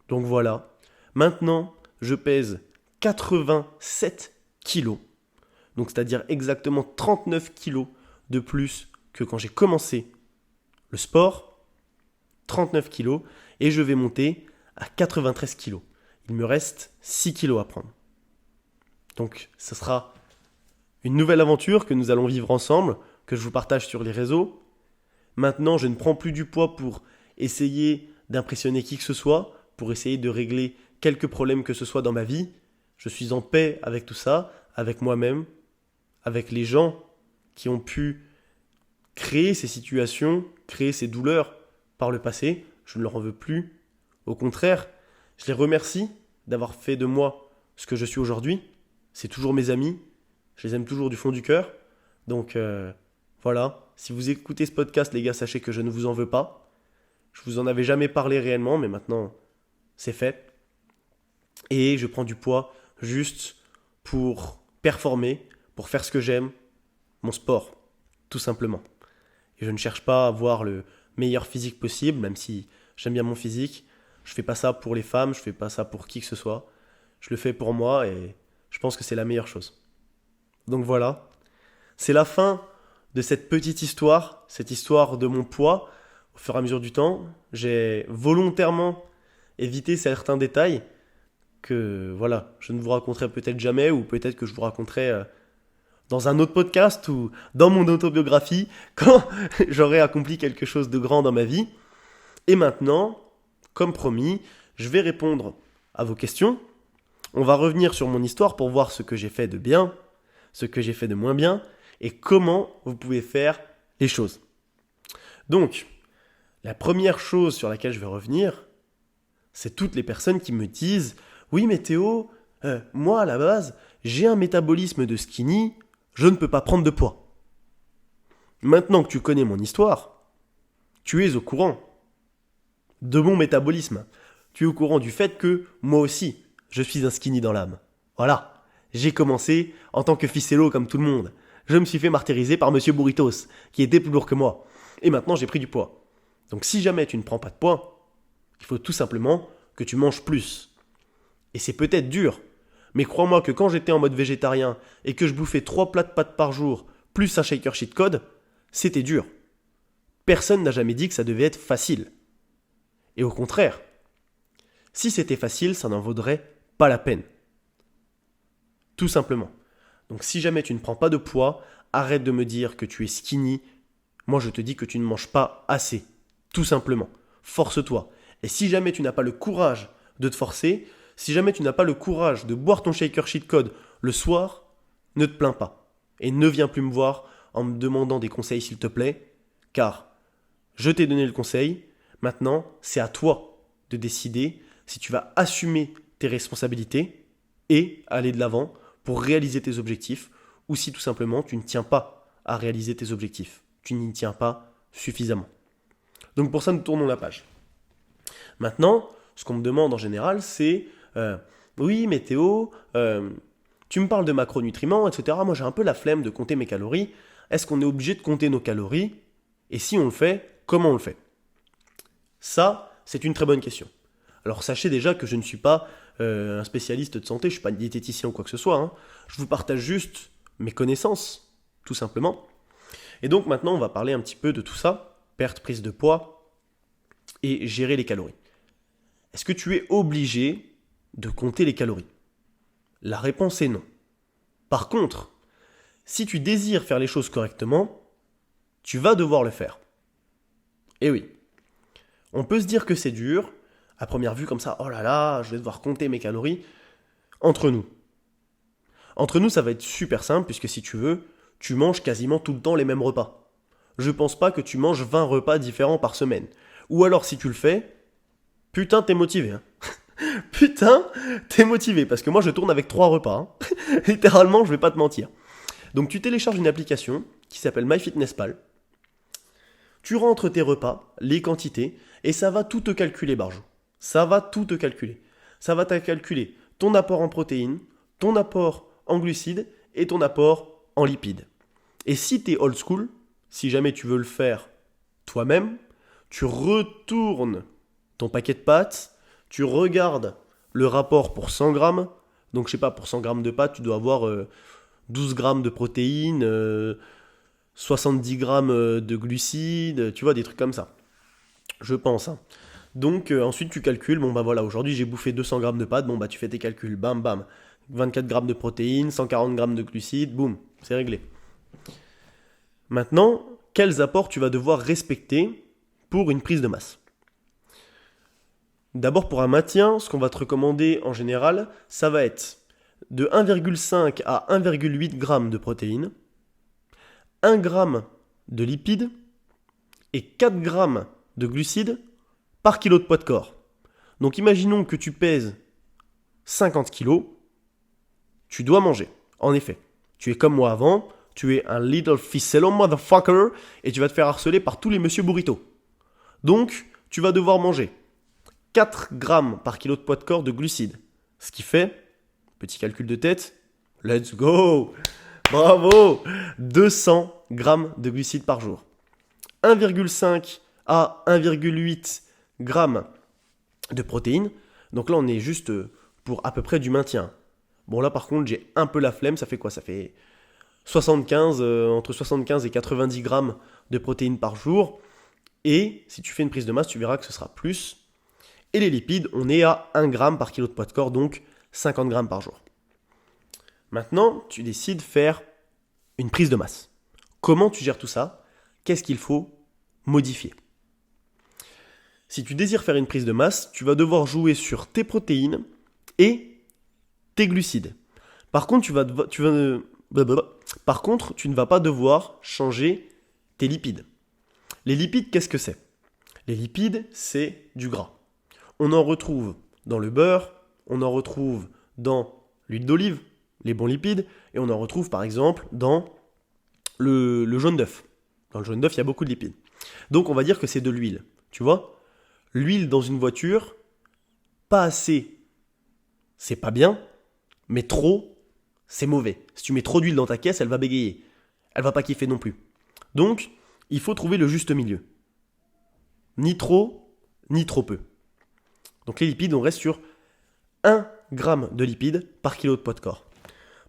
[SPEAKER 1] Donc voilà. Maintenant, je pèse 87 kilos. Donc c'est-à-dire exactement 39 kilos de plus que quand j'ai commencé le sport. 39 kilos. Et je vais monter à 93 kilos. Il me reste 6 kilos à prendre. Donc ce sera une nouvelle aventure que nous allons vivre ensemble, que je vous partage sur les réseaux. Maintenant, je ne prends plus du poids pour essayer d'impressionner qui que ce soit, pour essayer de régler quelques problèmes que ce soit dans ma vie. Je suis en paix avec tout ça, avec moi-même, avec les gens qui ont pu créer ces situations, créer ces douleurs par le passé. Je ne leur en veux plus. Au contraire, je les remercie d'avoir fait de moi ce que je suis aujourd'hui. C'est toujours mes amis. Je les aime toujours du fond du cœur. Donc voilà. Si vous écoutez ce podcast, les gars, sachez que je ne vous en veux pas. Je vous en avais jamais parlé réellement, mais maintenant, c'est fait. Et je prends du poids juste pour performer, pour faire ce que j'aime, mon sport, tout simplement. Et je ne cherche pas à avoir le meilleur physique possible, même si j'aime bien mon physique. Je fais pas ça pour les femmes, je fais pas ça pour qui que ce soit. Je le fais pour moi et je pense que c'est la meilleure chose. Donc voilà, c'est la fin de cette petite histoire, cette histoire de mon poids. Au fur et à mesure du temps, j'ai volontairement évité certains détails que voilà, je ne vous raconterai peut-être jamais ou peut-être que je vous raconterai dans un autre podcast ou dans mon autobiographie quand j'aurai accompli quelque chose de grand dans ma vie. Et maintenant, comme promis, je vais répondre à vos questions. On va revenir sur mon histoire pour voir ce que j'ai fait de bien, ce que j'ai fait de moins bien et comment vous pouvez faire les choses. Donc, la première chose sur laquelle je vais revenir, c'est toutes les personnes qui me disent « Oui mais Théo, moi à la base, j'ai un métabolisme de skinny, je ne peux pas prendre de poids. » Maintenant que tu connais mon histoire, tu es au courant de mon métabolisme. Tu es au courant du fait que moi aussi, je suis un skinny dans l'âme. Voilà, j'ai commencé en tant que ficello comme tout le monde. Je me suis fait martyriser par Monsieur Burritos, qui était plus lourd que moi. Et maintenant, j'ai pris du poids. Donc si jamais tu ne prends pas de poids, il faut tout simplement que tu manges plus. Et c'est peut-être dur, mais crois-moi que quand j'étais en mode végétarien et que je bouffais 3 plats de pâtes par jour, plus un shaker cheat code, c'était dur. Personne n'a jamais dit que ça devait être facile. Et au contraire, si c'était facile, ça n'en vaudrait pas la peine. Tout simplement. Donc si jamais tu ne prends pas de poids, arrête de me dire que tu es skinny. Moi je te dis que tu ne manges pas assez. Tout simplement. Force-toi. Et si jamais tu n'as pas le courage de te forcer, si jamais tu n'as pas le courage de boire ton shaker cheat code le soir, ne te plains pas. Et ne viens plus me voir en me demandant des conseils s'il te plaît, car je t'ai donné le conseil. Maintenant, c'est à toi de décider si tu vas assumer tes responsabilités et aller de l'avant pour réaliser tes objectifs ou si tout simplement tu ne tiens pas à réaliser tes objectifs. Tu n'y tiens pas suffisamment. Donc pour ça, nous tournons la page. Maintenant, ce qu'on me demande en général, c'est oui, mais Théo, tu me parles de macronutriments, etc. Moi, j'ai un peu la flemme de compter mes calories. Est-ce qu'on est obligé de compter nos calories? Et si on le fait, comment on le fait? Ça, c'est une très bonne question. Alors sachez déjà que je ne suis pas un spécialiste de santé, je ne suis pas diététicien ou quoi que ce soit. Hein. Je vous partage juste mes connaissances, tout simplement. Et donc maintenant, on va parler un petit peu de tout ça, perte, prise de poids et gérer les calories. Est-ce que tu es obligé de compter les calories? La réponse est non. Par contre, si tu désires faire les choses correctement, tu vas devoir le faire. Et oui, on peut se dire que c'est dur, à première vue comme ça, oh là là, je vais devoir compter mes calories. Entre nous, ça va être super simple, puisque si tu veux, tu manges quasiment tout le temps les mêmes repas. Je pense pas que tu manges 20 repas différents par semaine. Ou alors si tu le fais, putain t'es motivé. Hein. Putain, t'es motivé, parce que moi je tourne avec 3 repas. Hein. Littéralement, je vais pas te mentir. Donc tu télécharges une application qui s'appelle MyFitnessPal. Tu rentres tes repas, les quantités, et ça va tout te calculer, Barjou. Ça va tout te calculer. Ça va te calculer ton apport en protéines, ton apport en glucides et ton apport en lipides. Et si tu es old school, si jamais tu veux le faire toi-même, tu retournes ton paquet de pâtes, tu regardes le rapport pour 100 grammes. Donc je sais pas, pour 100 grammes de pâtes, tu dois avoir 12 grammes de protéines, 70 grammes de glucides, tu vois, des trucs comme ça. Je pense. Hein. Donc ensuite tu calcules, bon bah voilà, aujourd'hui j'ai bouffé 200 grammes de pâtes, bon bah tu fais tes calculs, bam bam. 24 grammes de protéines, 140 grammes de glucides, boum, c'est réglé. Maintenant, quels apports tu vas devoir respecter pour une prise de masse? D'abord pour un maintien, ce qu'on va te recommander en général, ça va être de 1,5 à 1,8 g de protéines, 1 g de lipides et 4 g de glucides par kilo de poids de corps. Donc imaginons que tu pèses 50 kg, tu dois manger. En effet, tu es comme moi avant, tu es un little ficello motherfucker et tu vas te faire harceler par tous les monsieur burrito. Donc, tu vas devoir manger 4 grammes par kilo de poids de corps de glucides. Ce qui fait, petit calcul de tête, let's go, bravo, 200 grammes de glucides par jour. 1,5 à 1,8 grammes de protéines. Donc là, on est juste pour à peu près du maintien. Bon, là, par contre, j'ai un peu la flemme. Ça fait quoi? Ça fait 75, entre 75 et 90 grammes de protéines par jour. Et si tu fais une prise de masse, tu verras que ce sera plus. Et les lipides, on est à 1 gramme par kilo de poids de corps, donc 50 grammes par jour. Maintenant, tu décides de faire une prise de masse. Comment tu gères tout ça? Qu'est-ce qu'il faut modifier? Si tu désires faire une prise de masse, tu vas devoir jouer sur tes protéines et tes glucides. Par contre, tu ne vas pas devoir changer tes lipides. Les lipides, qu'est-ce que c'est? Les lipides, c'est du gras. On en retrouve dans le beurre, on en retrouve dans l'huile d'olive, les bons lipides, et on en retrouve par exemple dans le jaune d'œuf. Dans le jaune d'œuf, il y a beaucoup de lipides. Donc on va dire que c'est de l'huile. Tu vois? L'huile dans une voiture, pas assez, c'est pas bien, mais trop, c'est mauvais. Si tu mets trop d'huile dans ta caisse, elle va bégayer. Elle va pas kiffer non plus. Donc, il faut trouver le juste milieu. Ni trop, ni trop peu. Donc les lipides, on reste sur 1 gramme de lipides par kilo de poids de corps.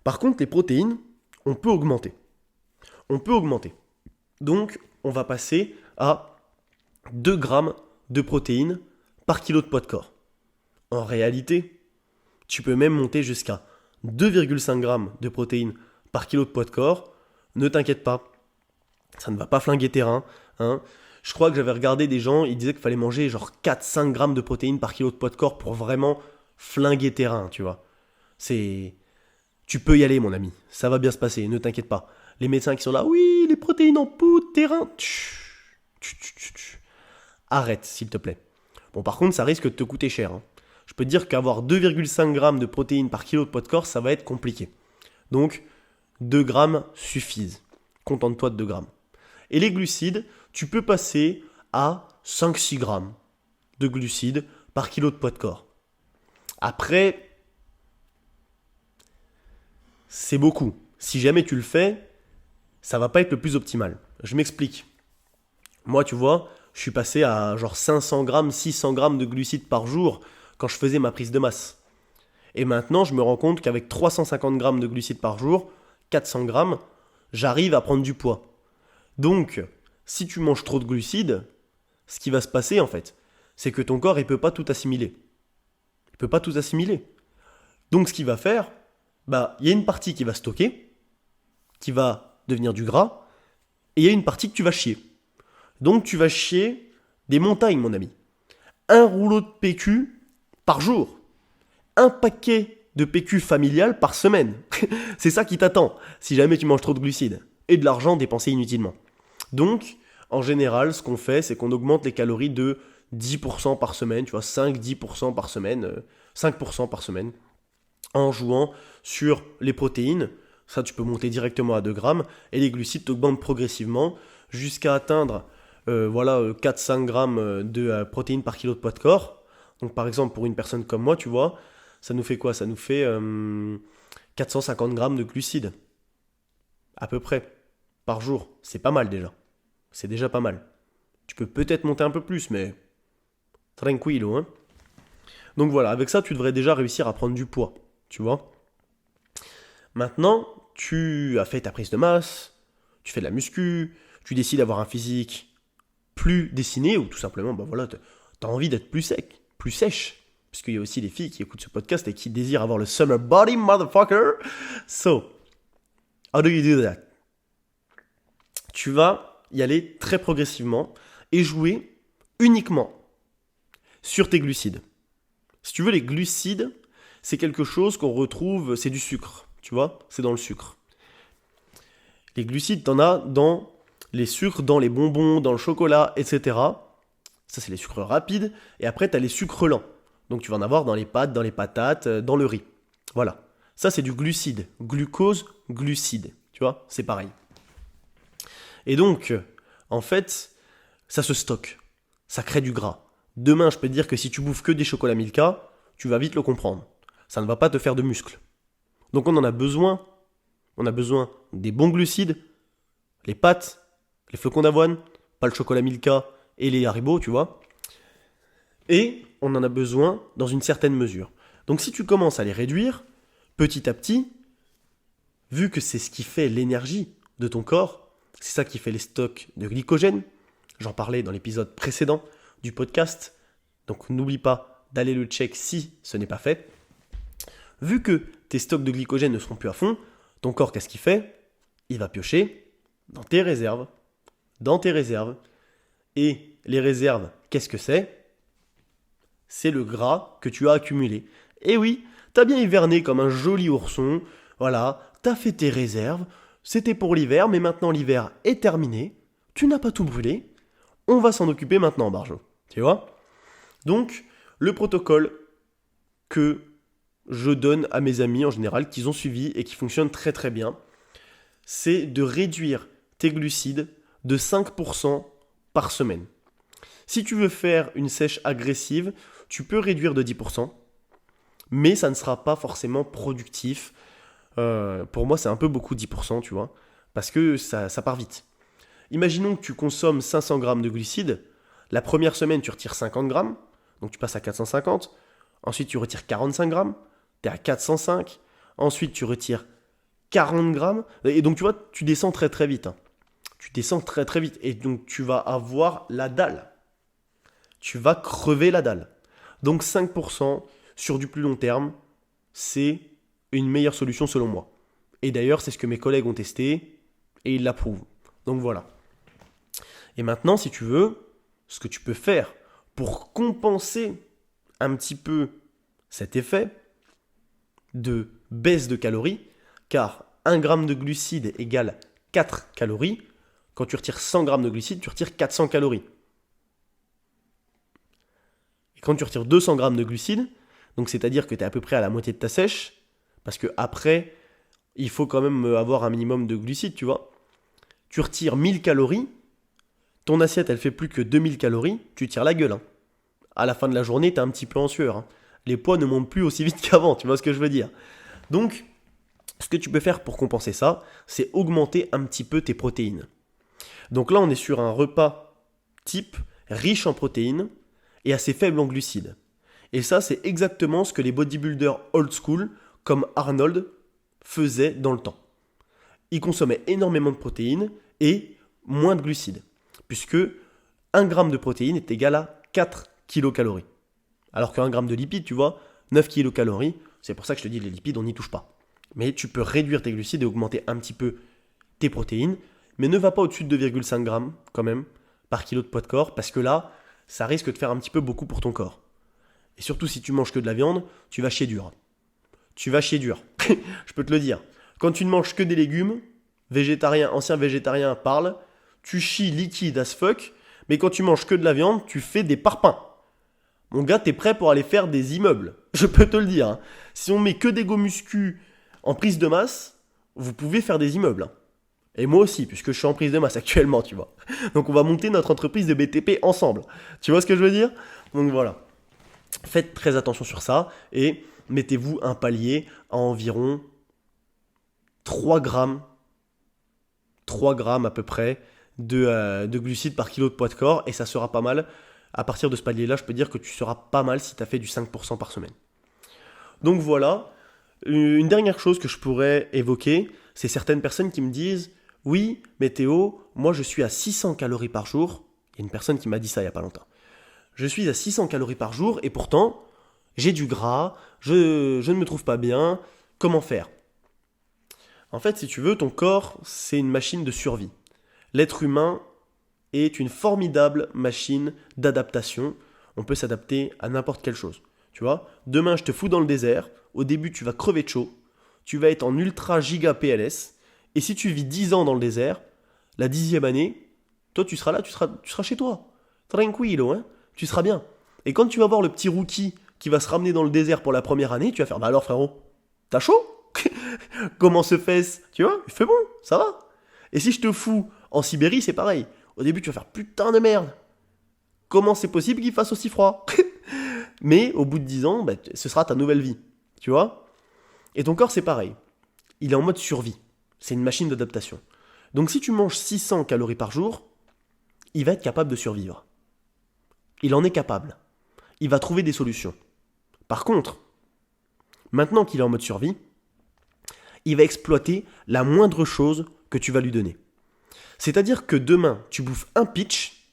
[SPEAKER 1] Par contre, les protéines, on peut augmenter. Donc, on va passer à 2 grammes de protéines par kilo de poids de corps. En réalité, tu peux même monter jusqu'à 2,5 grammes de protéines par kilo de poids de corps. Ne t'inquiète pas, ça ne va pas flinguer tes reins. Hein. Je crois que j'avais regardé des gens, ils disaient qu'il fallait manger genre 4-5 grammes de protéines par kilo de poids de corps pour vraiment flinguer tes reins, tu vois. Tu peux y aller, mon ami. Ça va bien se passer, ne t'inquiète pas. Les médecins qui sont là, oui, les protéines en poudre, tes reins. Arrête, s'il te plaît. Bon, par contre, ça risque de te coûter cher. Hein. Je peux te dire qu'avoir 2,5 grammes de protéines par kilo de poids de corps, ça va être compliqué. Donc, 2 grammes suffisent. Contente-toi de 2 grammes. Et les glucides, tu peux passer à 5-6 grammes de glucides par kilo de poids de corps. Après, c'est beaucoup. Si jamais tu le fais, ça va pas être le plus optimal. Je m'explique. Moi, tu vois, je suis passé à genre 500 grammes, 600 grammes de glucides par jour quand je faisais ma prise de masse. Et maintenant, je me rends compte qu'avec 350 grammes de glucides par jour, 400 grammes, j'arrive à prendre du poids. Donc, si tu manges trop de glucides, ce qui va se passer en fait, c'est que ton corps, il peut pas tout assimiler. Il peut pas tout assimiler. Donc, ce qu'il va faire, il y a une partie qui va stocker, qui va devenir du gras, et il y a une partie que tu vas chier. Donc, tu vas chier des montagnes, mon ami. Un rouleau de PQ par jour. Un paquet de PQ familial par semaine. C'est ça qui t'attend si jamais tu manges trop de glucides. Et de l'argent dépensé inutilement. Donc, en général, ce qu'on fait, c'est qu'on augmente les calories de 10% par semaine, tu vois, 5-10% par semaine, 5% par semaine, en jouant sur les protéines. Ça, tu peux monter directement à 2 grammes. Et les glucides t'augmentent progressivement jusqu'à atteindre 4-5 grammes de protéines par kilo de poids de corps. Donc, par exemple, pour une personne comme moi, tu vois, ça nous fait quoi? Ça nous fait 450 grammes de glucides, à peu près, par jour. C'est pas mal déjà. C'est déjà pas mal. Tu peux peut-être monter un peu plus, mais tranquillo, hein. Donc voilà, avec ça, tu devrais déjà réussir à prendre du poids, tu vois. Maintenant, tu as fait ta prise de masse, tu fais de la muscu, tu décides d'avoir un physique plus dessiné, ou tout simplement, t'as envie d'être plus sec, plus sèche. Parce qu'il y a aussi des filles qui écoutent ce podcast et qui désirent avoir le summer body, motherfucker. So, how do you do that? Tu vas y aller très progressivement et jouer uniquement sur tes glucides. Si tu veux, les glucides, c'est quelque chose qu'on retrouve, c'est du sucre, tu vois, c'est dans le sucre. Les glucides, t'en as dans les sucres, dans les bonbons, dans le chocolat, etc. Ça, c'est les sucres rapides. Et après, t'as les sucres lents. Donc tu vas en avoir dans les pâtes, dans les patates, dans le riz. Voilà. Ça, c'est du glucide. Glucose, glucide. Tu vois, c'est pareil. Et donc, en fait, ça se stocke. Ça crée du gras. Demain, je peux te dire que si tu bouffes que des chocolats Milka, tu vas vite le comprendre. Ça ne va pas te faire de muscles. Donc on en a besoin. On a besoin des bons glucides, les pâtes, les flocons d'avoine, pas le chocolat Milka et les Haribo, tu vois. Et on en a besoin dans une certaine mesure. Donc si tu commences à les réduire, petit à petit, vu que c'est ce qui fait l'énergie de ton corps, c'est ça qui fait les stocks de glycogène, j'en parlais dans l'épisode précédent du podcast, donc n'oublie pas d'aller le check si ce n'est pas fait. Vu que tes stocks de glycogène ne seront plus à fond, ton corps, qu'est-ce qu'il fait? Il va piocher dans tes réserves. Et les réserves, qu'est-ce que c'est? C'est le gras que tu as accumulé. Et oui, t'as bien hiverné comme un joli ourson. Voilà, t'as fait tes réserves. C'était pour l'hiver, mais maintenant l'hiver est terminé. Tu n'as pas tout brûlé. On va s'en occuper maintenant, Barjo. Tu vois? Donc, le protocole que je donne à mes amis en général, qu'ils ont suivi et qui fonctionne très très bien, c'est de réduire tes glucides de 5% par semaine. Si tu veux faire une sèche agressive, tu peux réduire de 10%, mais ça ne sera pas forcément productif. Pour moi, c'est un peu beaucoup 10%, tu vois, parce que ça part vite. Imaginons que tu consommes 500 grammes de glucides. La première semaine, tu retires 50 grammes, donc tu passes à 450. Ensuite, tu retires 45 grammes, tu es à 405. Ensuite, tu retires 40 grammes. Et donc, tu vois, tu descends très très vite. Tu descends très très vite. Et donc, tu vas avoir la dalle. Tu vas crever la dalle. Donc, 5% sur du plus long terme, c'est une meilleure solution selon moi. Et d'ailleurs, c'est ce que mes collègues ont testé et ils l'approuvent. Donc, voilà. Et maintenant, si tu veux, ce que tu peux faire pour compenser un petit peu cet effet de baisse de calories, car 1 g de glucides égale 4 calories. Quand tu retires 100 g de glucides, tu retires 400 calories. Et quand tu retires 200 g de glucides, donc c'est-à-dire que tu es à peu près à la moitié de ta sèche, parce que après, il faut quand même avoir un minimum de glucides, tu vois. Tu retires 1000 calories, ton assiette elle fait plus que 2000 calories, tu tires la gueule. Hein. À la fin de la journée, tu es un petit peu en sueur. Hein. Les poids ne montent plus aussi vite qu'avant, tu vois ce que je veux dire. Donc, ce que tu peux faire pour compenser ça, c'est augmenter un petit peu tes protéines. Donc là, on est sur un repas type riche en protéines et assez faible en glucides. Et ça, c'est exactement ce que les bodybuilders old school, comme Arnold, faisaient dans le temps. Ils consommaient énormément de protéines et moins de glucides, puisque 1 gramme de protéines est égal à 4 kilocalories. Alors qu'un gramme de lipides, tu vois, 9 kilocalories, c'est pour ça que je te dis les lipides, on n'y touche pas. Mais tu peux réduire tes glucides et augmenter un petit peu tes protéines, mais ne va pas au-dessus de 2,5 grammes quand même par kilo de poids de corps, parce que là, ça risque de faire un petit peu beaucoup pour ton corps. Et surtout si tu manges que de la viande, tu vas chier dur. Tu vas chier dur, je peux te le dire. Quand tu ne manges que des légumes, ancien végétarien parle, tu chies liquide as fuck, mais quand tu manges que de la viande, tu fais des parpaings. Mon gars, t'es prêt pour aller faire des immeubles, je peux te le dire. Hein. Si on met que des go muscu en prise de masse, vous pouvez faire des immeubles. Hein. Et moi aussi, puisque je suis en prise de masse actuellement, tu vois. Donc on va monter notre entreprise de BTP ensemble. Tu vois ce que je veux dire? Donc voilà. Faites très attention sur ça et mettez-vous un palier à environ 3 grammes à peu près de glucides par kilo de poids de corps et ça sera pas mal. À partir de ce palier-là, je peux dire que tu seras pas mal si tu as fait du 5% par semaine. Donc voilà. Une dernière chose que je pourrais évoquer, c'est certaines personnes qui me disent « Oui, mais Théo, moi je suis à 600 calories par jour. » Il y a une personne qui m'a dit ça il n'y a pas longtemps. Je suis à 600 calories par jour et pourtant, j'ai du gras, je ne me trouve pas bien. Comment faire? En fait, si tu veux, ton corps, c'est une machine de survie. L'être humain est une formidable machine d'adaptation. On peut s'adapter à n'importe quelle chose. Tu vois, demain, je te fous dans le désert. Au début, tu vas crever de chaud. Tu vas être en ultra giga PLS. Et si tu vis 10 ans dans le désert, la 10e année, toi, tu seras là, tu seras chez toi. Tranquillo, hein. Tu seras bien. Et quand tu vas voir le petit rookie qui va se ramener dans le désert pour la première année, tu vas faire « Bah alors frérot, t'as chaud? Comment se fait-ce? Tu vois, il fait bon, ça va. » Et si je te fous en Sibérie, c'est pareil. Au début, tu vas faire « Putain de merde. Comment c'est possible qu'il fasse aussi froid ?» Mais au bout de 10 ans, bah, ce sera ta nouvelle vie. Tu vois? Et ton corps, c'est pareil. Il est en mode survie. C'est une machine d'adaptation. Donc si tu manges 600 calories par jour, il va être capable de survivre. Il en est capable. Il va trouver des solutions. Par contre, maintenant qu'il est en mode survie, il va exploiter la moindre chose que tu vas lui donner. C'est-à-dire que demain, tu bouffes un pitch,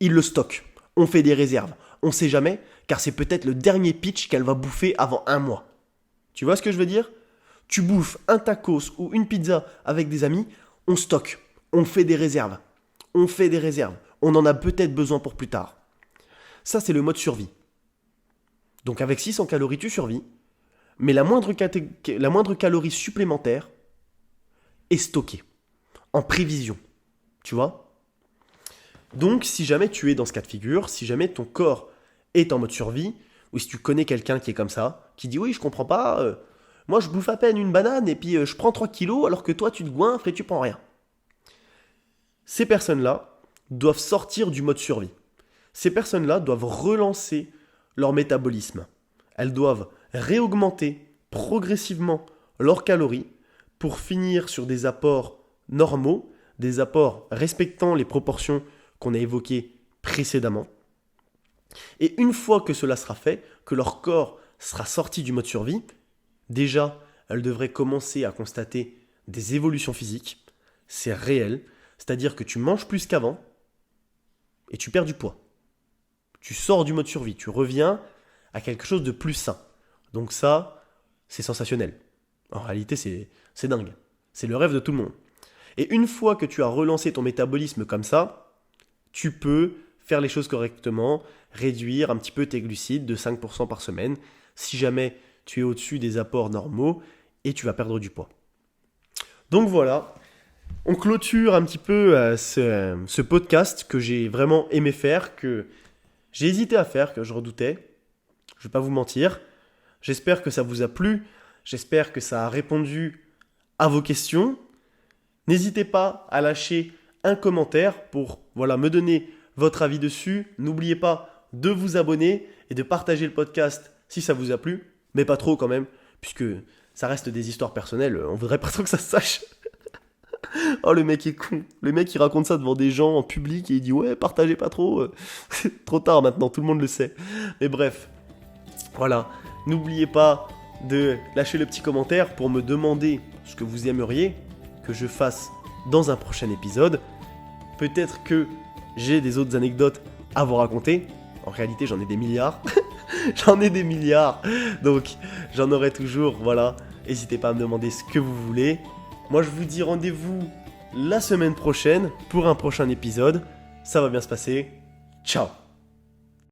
[SPEAKER 1] il le stocke. On fait des réserves. On ne sait jamais, car c'est peut-être le dernier pitch qu'elle va bouffer avant 1 mois. Tu vois ce que je veux dire? Tu bouffes un tacos ou une pizza avec des amis, on stocke. On fait des réserves. On fait des réserves. On en a peut-être besoin pour plus tard. Ça, c'est le mode survie. Donc avec 600 calories, tu survis, mais la moindre calorie supplémentaire est stockée, en prévision. Tu vois? Donc si jamais tu es dans ce cas de figure, si jamais ton corps est en mode survie, ou si tu connais quelqu'un qui est comme ça, qui dit « Oui, je comprends pas, moi je bouffe à peine une banane et puis je prends 3 kilos alors que toi tu te goinfres et tu prends rien. » Ces personnes-là doivent sortir du mode survie. Ces personnes-là doivent relancer leur métabolisme. Elles doivent réaugmenter progressivement leurs calories pour finir sur des apports normaux, des apports respectant les proportions qu'on a évoquées précédemment. Et une fois que cela sera fait, que leur corps sera sorti du mode survie, déjà, elles devraient commencer à constater des évolutions physiques. C'est réel, c'est-à-dire que tu manges plus qu'avant et tu perds du poids. Tu sors du mode survie, tu reviens à quelque chose de plus sain. Donc ça, c'est sensationnel. En réalité, c'est dingue. C'est le rêve de tout le monde. Et une fois que tu as relancé ton métabolisme comme ça, tu peux faire les choses correctement, réduire un petit peu tes glucides de 5% par semaine, si jamais tu es au-dessus des apports normaux et tu vas perdre du poids. Donc voilà, on clôture un petit peu ce podcast que j'ai vraiment aimé faire, que j'ai hésité à faire, que je redoutais. Je ne vais pas vous mentir. J'espère que ça vous a plu. J'espère que ça a répondu à vos questions. N'hésitez pas à lâcher un commentaire pour me donner votre avis dessus. N'oubliez pas de vous abonner et de partager le podcast si ça vous a plu, mais pas trop quand même, puisque ça reste des histoires personnelles, on voudrait pas trop que ça se sache. Oh, le mec est con. Le mec, il raconte ça devant des gens en public et il dit « Ouais, partagez pas trop. » Trop tard maintenant, tout le monde le sait. Mais bref, voilà. N'oubliez pas de lâcher le petit commentaire pour me demander ce que vous aimeriez que je fasse dans un prochain épisode. Peut-être que j'ai des autres anecdotes à vous raconter. En réalité, j'en ai des milliards. J'en ai des milliards. Donc, j'en aurai toujours, voilà. N'hésitez pas à me demander ce que vous voulez. Moi, je vous dis rendez-vous la semaine prochaine pour un prochain épisode. Ça va bien se passer. Ciao.